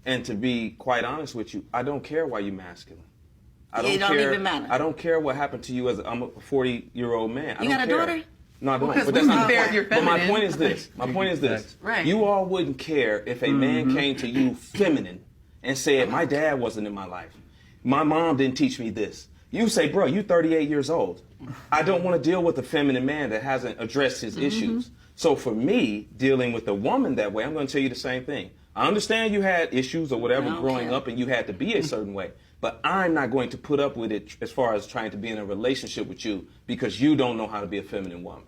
And to be quite honest with you, I don't care why you're masculine. It don't even matter. I don't care what happened to you I'm a 40-year-old man. You got a daughter? No, I don't. Because But that's not the fair, point. you're But my feminine. point is this. My point is this. Right. You all wouldn't care if a man came to you feminine and said, my dad wasn't in my life. My mom didn't teach me this. You say, bro, you 38 years old. I don't want to deal with a feminine man that hasn't addressed his issues. So for me, dealing with a woman that way, I'm going to tell you the same thing. I understand you had issues or whatever growing up and you had to be a certain way. But I'm not going to put up with it as far as trying to be in a relationship with you because you don't know how to be a feminine woman.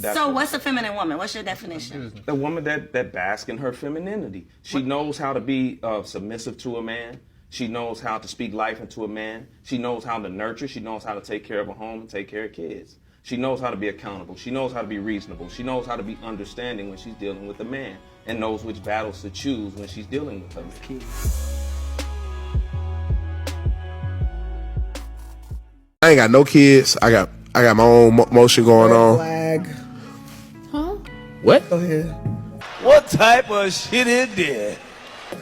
So what's a feminine woman? What's your definition? The woman that basks in her femininity. She knows how to be submissive to a man. She knows how to speak life into a man. She knows how to nurture. She knows how to take care of a home and take care of kids. She knows how to be accountable. She knows how to be reasonable. She knows how to be understanding when she's dealing with a man and knows which battles to choose when she's dealing with him. I ain't got no kids. I got my own motion going on. Flag. Huh? What? Go ahead. What type of shit is this?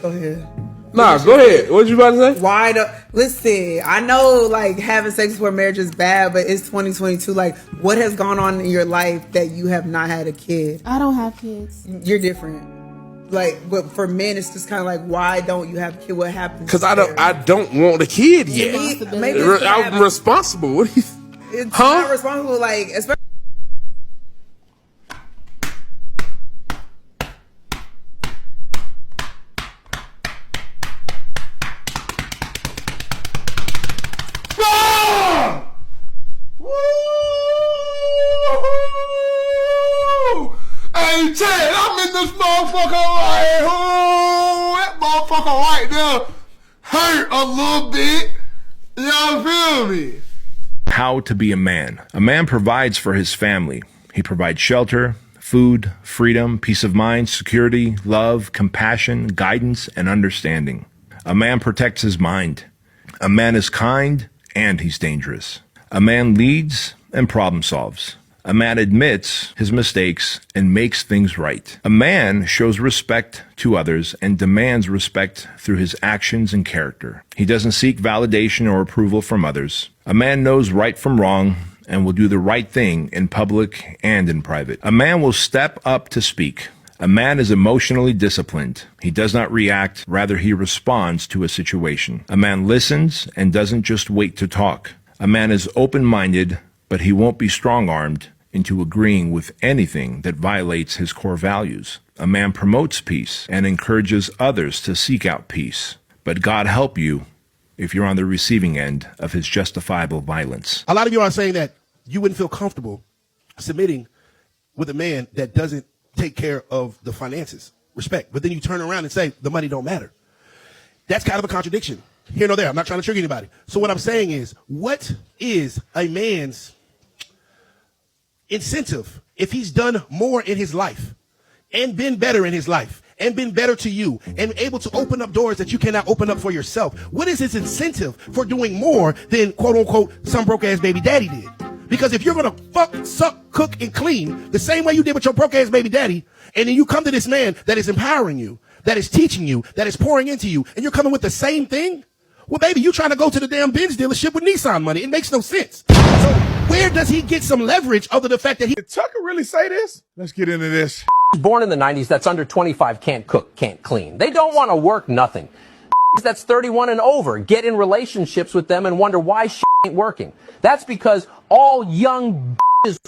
Go ahead. Nah, go ahead. What you about to say? Why the listen, I know like having sex before marriage is bad, but it's 2022. Like, what has gone on in your life that you have not had a kid? I don't have kids. You're different. Like, but for men, it's just kind of like, why don't you have a kid? What happens? Because I don't want a kid yet. Maybe it's I'm responsible. What do you? It's Huh? not responsible. Like, especially. Hey, Ted, I'm in this motherfucker right. Oh, that motherfucker right there hurt a little bit. Y'all feel me? How to be a man. A man provides for his family. He provides shelter, food, freedom, peace of mind, security, love, compassion, guidance, and understanding. A man protects his mind. A man is kind and he's dangerous. A man leads and problem solves. A man admits his mistakes and makes things right. A man shows respect to others and demands respect through his actions and character. He doesn't seek validation or approval from others. A man knows right from wrong and will do the right thing in public and in private. A man will step up to speak. A man is emotionally disciplined. He does not react, rather he responds to a situation. A man listens and doesn't just wait to talk. A man is open-minded, but he won't be strong-armed into agreeing with anything that violates his core values. A man promotes peace and encourages others to seek out peace. But God help you if you're on the receiving end of his justifiable violence. A lot of you are saying that you wouldn't feel comfortable submitting with a man that doesn't take care of the finances. Respect. But then you turn around and say the money don't matter. That's kind of a contradiction. Here nor there. I'm not trying to trigger anybody. So what I'm saying is, what is a man's incentive if he's done more in his life and been better in his life and been better to you and able to open up doors that you cannot open up for yourself? What is his incentive for doing more than quote unquote some broke ass baby daddy did? Because if you're gonna fuck, suck, cook, and clean the same way you did with your broke ass baby daddy, and then you come to this man that is empowering you, that is teaching you, that is pouring into you, and you're coming with the same thing, well, baby, you trying to go to the damn Benz dealership with Nissan money. It makes no sense. So where does he get some leverage other than the fact that he... Did Tucker really say this? Let's get into this. Born in the 90s that's under 25 can't cook, can't clean. They don't want to work nothing. That's 31 and over get in relationships with them and wonder why ain't working. That's because all young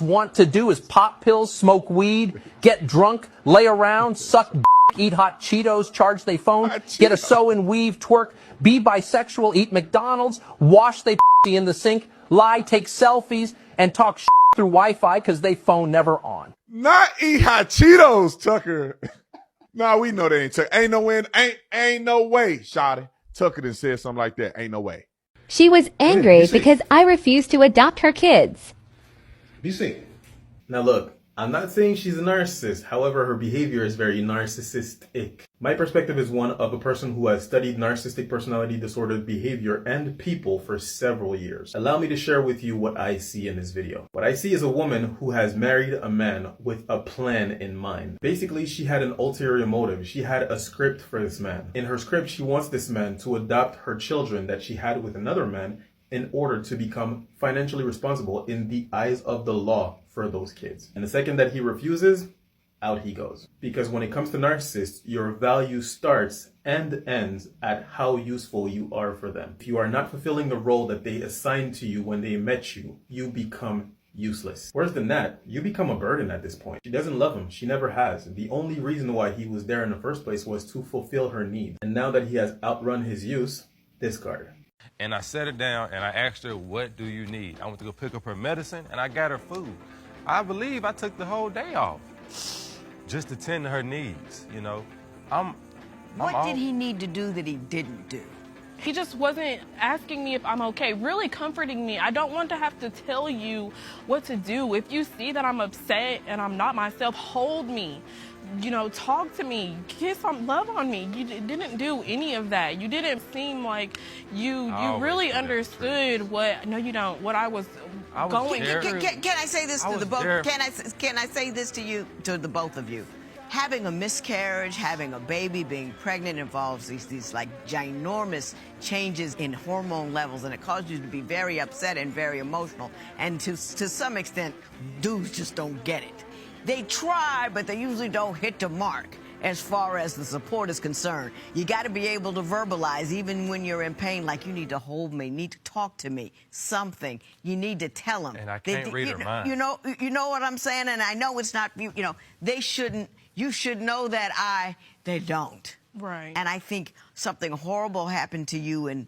want to do is pop pills, smoke weed, get drunk, lay around, suck eat hot Cheetos, charge they phone, get a sew and weave, twerk, be bisexual, eat McDonald's, wash they in the sink, lie, take selfies, and talk through Wi-Fi because they phone never on. Not eat hot Cheetos, Tucker. Nah, we know they ain't Tucker. Ain't no way, Shawty. Tucker done said something like that. Ain't no way. She was angry because I refused to adopt her kids. BC. Now look, I'm not saying she's a narcissist. However, her behavior is very narcissistic. My perspective is one of a person who has studied narcissistic personality disorder behavior and people for several years. Allow me to share with you what I see in this video. What I see is a woman who has married a man with a plan in mind. Basically, she had an ulterior motive. She had a script for this man. In her script, she wants this man to adopt her children that she had with another man in order to become financially responsible in the eyes of the law for those kids. And the second that he refuses, out he goes. Because when it comes to narcissists, your value starts and ends at how useful you are for them. If you are not fulfilling the role that they assigned to you when they met you, you become useless. Worse than that, you become a burden at this point. She doesn't love him. She never has. The only reason why he was there in the first place was to fulfill her need. And now that he has outrun his use, discard. And I sat her down and I asked her, what do you need? I went to go pick up her medicine and I got her food. I believe I took the whole day off just to tend to her needs, you know. What did he need to do that he didn't do? He just wasn't asking me if I'm okay, really comforting me. I don't want to have to tell you what to do. If you see that I'm upset and I'm not myself, hold me. You know, talk to me, kiss on, love on me. You didn't do any of that. You didn't seem like you really understood what. No, you don't. What I was going through. Can I say this to the both? Can I say this to you, to the both of you? Having a miscarriage, having a baby, being pregnant involves these like ginormous changes in hormone levels, and it causes you to be very upset and very emotional. And to some extent, dudes just don't get it. They try, but they usually don't hit the mark as far as the support is concerned. You got to be able to verbalize, even when you're in pain, like you need to hold me, need to talk to me, something. You need to tell them. And I can't read her mind. You know what I'm saying? And I know it's not, you know, they shouldn't, you should know that they don't. Right. And I think something horrible happened to you, and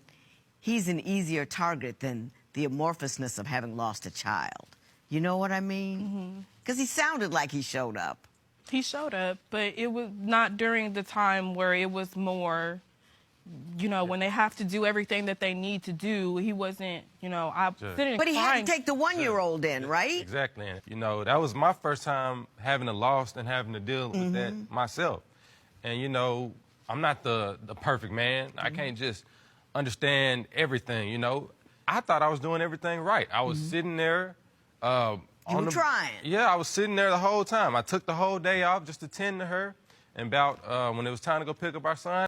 he's an easier target than the amorphousness of having lost a child. You know what I mean? Because he sounded like he showed up. He showed up, but it was not during the time where it was more, you know, when they have to do everything that they need to do. He wasn't, you know, But he had to take the one-year-old in, right? Exactly. And, you know, that was my first time having a loss and having to deal with that myself. And, you know, I'm not the perfect man. I can't just understand everything, you know. I thought I was doing everything right. I was sitting there. You were trying. Yeah, I was sitting there the whole time. I took the whole day off just to tend to her. And about when it was time to go pick up our son,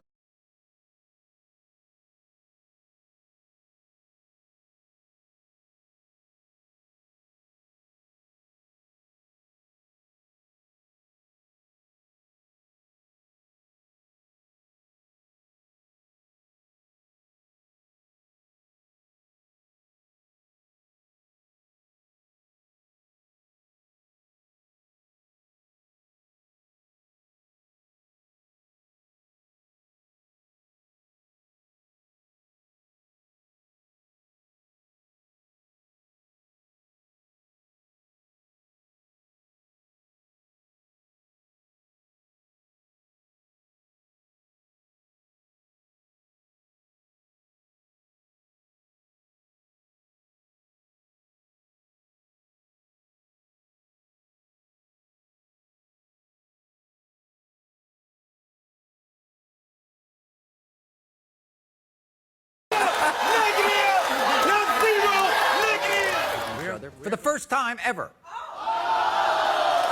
for the first time ever.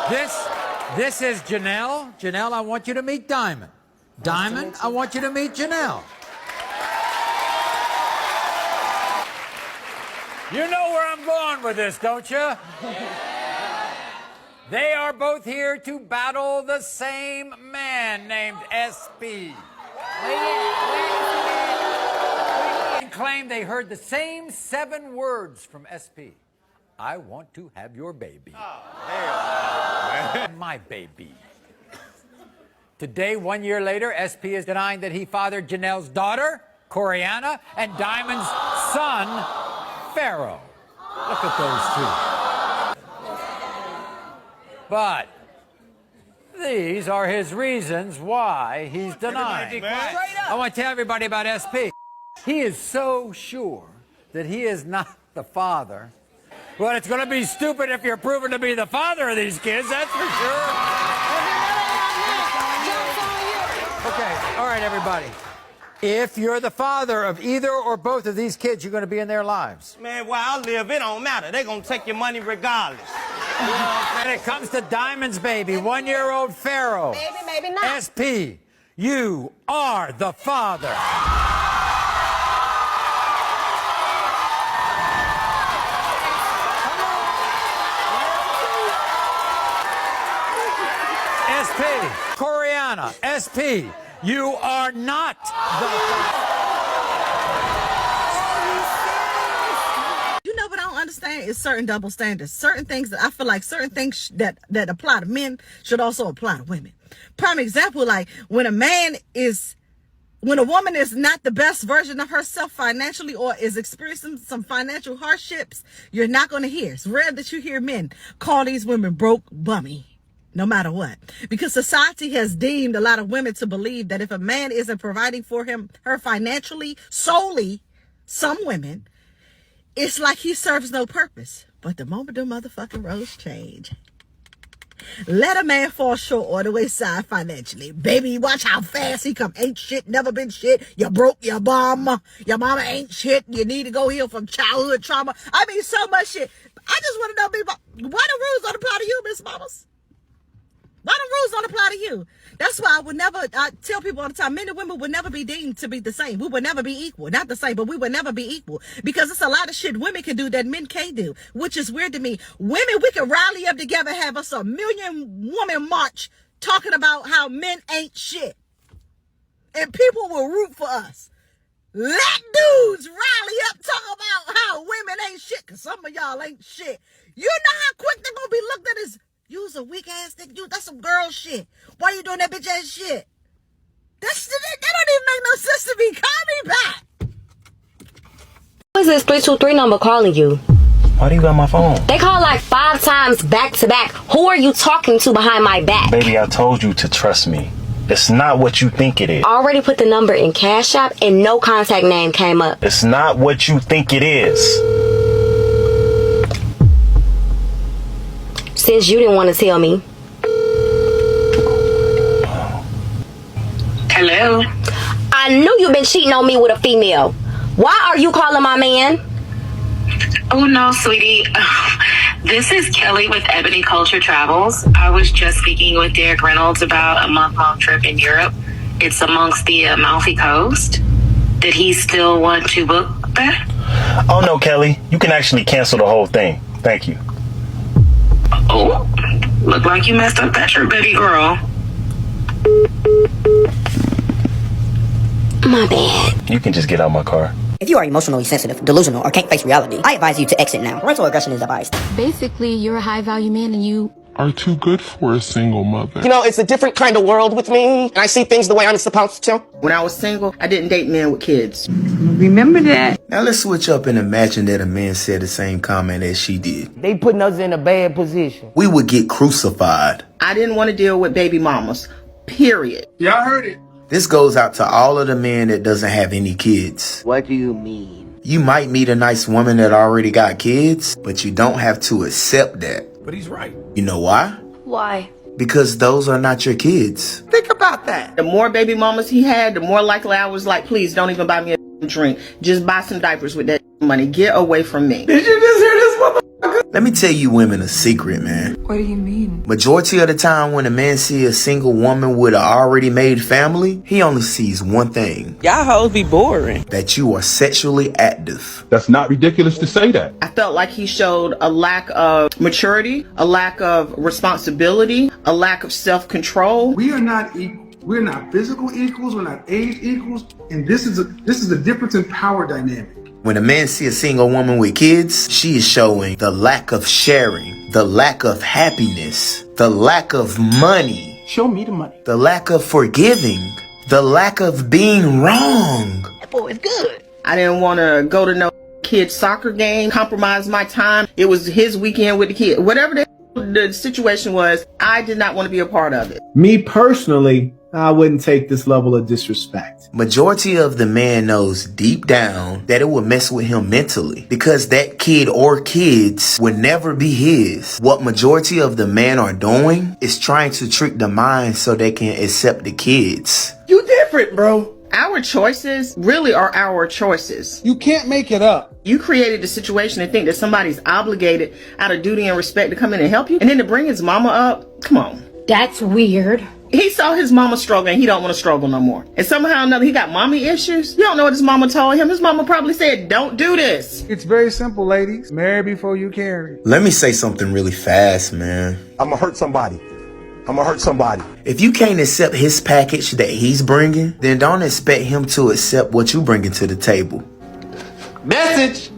This is Janelle. Janelle, I want you to meet Diamond. Diamond, I want you to meet Janelle. You know where I'm going with this, don't you? They are both here to battle the same man named SP. Claim they heard the same 7 words from SP. I want to have your baby. My baby. Today, 1 year later, SP is denying that he fathered Janelle's daughter, Coriana, and Diamond's son, Pharaoh. Look at those two. But these are his reasons why he's denying. I want to tell everybody about SP. He is so sure that he is not the father Well, it's going to be stupid if you're proven to be the father of these kids, that's for sure. Okay, all right, everybody. If you're the father of either or both of these kids, you're going to be in their lives. Man, where I live, it don't matter. They're going to take your money regardless. When it comes to Diamond's baby, 1-year-old Pharaoh. Maybe not. SP, you are the father. SP, Coriana, SP, you are not the You know what I don't understand is certain double standards. Certain things that I feel like certain things that apply to men should also apply to women. Prime example, like when a woman is not the best version of herself financially or is experiencing some financial hardships, you're not going to hear. It's rare that you hear men call these women broke, bummy. No matter what, because society has deemed a lot of women to believe that if a man isn't providing for her financially, solely, some women, it's like he serves no purpose. But the moment the motherfucking roles change, let a man fall short all the way side financially. Baby, watch how fast he come. Ain't shit, never been shit. You broke your mama. Your mama ain't shit. You need to go heal from childhood trauma. I mean, so much shit. I just want to know, people, why the rules don't apply to you, Miss Mamas? Why the rules don't apply to you? That's why I tell people all the time, men and women would never be deemed to be the same. We would never be equal. Not the same, but we would never be equal. Because it's a lot of shit women can do that men can't do, which is weird to me. Women, we can rally up together, have us a 1,000,000 woman march talking about how men ain't shit. And people will root for us. Let dudes rally up, talk about how women ain't shit, because some of y'all ain't shit. You know how quick they're going to be looked at as, you's a weak ass nigga. That's some girl shit. Why you doing that bitch ass shit? That don't even make no sense to me. Call me back. Who is this 323 number calling you? Why do you got my phone? They call like 5 times back to back. Who are you talking to behind my back? Baby, I told you to trust me. It's not what you think it is. I already put the number in Cash App and no contact name came up. It's not what you think it is. Since you didn't want to tell me. Hello? I knew you've been cheating on me with a female. Why are you calling my man? Oh, no, sweetie. This is Kelly with Ebony Culture Travels. I was just speaking with Derek Reynolds about a month-long trip in Europe. It's amongst the Amalfi Coast. Did he still want to book that? Oh, no, Kelly. You can actually cancel the whole thing. Thank you. Oh, look like you messed up that trip, baby girl. My bad. You can just get out of my car. If you are emotionally sensitive, delusional, or can't face reality, I advise you to exit now. Parental aggression is advised. Basically, you're a high-value man and you are too good for a single mother. You know, it's a different kind of world with me, and I see things the way I'm supposed to. When I was single, I didn't date men with kids. Remember that? Now let's switch up and imagine that a man said the same comment as she did. They putting us in a bad position. We would get crucified. I didn't want to deal with baby mamas. Period. Y'all heard it. This goes out to all of the men that doesn't have any kids. What do you mean? You might meet a nice woman that already got kids, but you don't have to accept that. But he's right. You know why? Why? Because those are not your kids. Think about that. The more baby mamas he had, the more likely I was like, please don't even buy me a drink. Just buy some diapers with that money. Get away from me. Did you just hear this motherfucker? Let me tell you women a secret, man. What do you mean? Majority of the time when a man see a single woman with an already made family, he only sees one thing. Y'all hoes be boring. That you are sexually active. That's not ridiculous to say that. I felt like he showed a lack of maturity, a lack of responsibility, a lack of self-control. We are not equal. We're not physical equals. We're not age equals. And this is a difference in power dynamic. When a man see a single woman with kids, she is showing the lack of sharing, the lack of happiness, the lack of money. Show me the money. The lack of forgiving, the lack of being wrong. That boy is good. I didn't want to go to no kid soccer game, compromise my time. It was his weekend with the kid. Whatever the situation was, I did not want to be a part of it. Me personally, I wouldn't take this level of disrespect. Majority of the man knows deep down that it will mess with him mentally because that kid or kids would never be his. What majority of the men are doing is trying to trick the mind so they can accept the kids. You different, bro. Our choices really are our choices. You can't make it up. You created the situation and think that somebody's obligated out of duty and respect to come in and help you, and then to bring his mama up. Come on. That's weird. He saw his mama struggling. He don't want to struggle no more. And somehow or another, he got mommy issues. You don't know what his mama told him. His mama probably said, don't do this. It's very simple, ladies. Marry before you carry. Let me say something really fast, man. I'ma hurt somebody. I'ma hurt somebody. If you can't accept his package that he's bringing, then don't expect him to accept what you bringing to the table. Message.